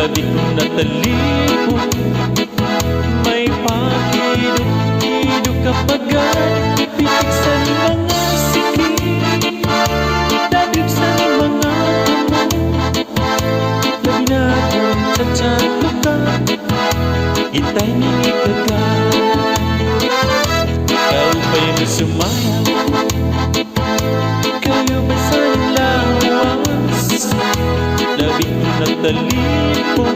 Labi kong natalipo, may pakidok-idok kapag ipitik sa mga sikip, dabig sa mga kamay. Labi na akong tsatsako ka, itay nangikagay. Ikaw ba'y may sumayaw? Kayo ba'y sanang lawas? Labi kong natalipo,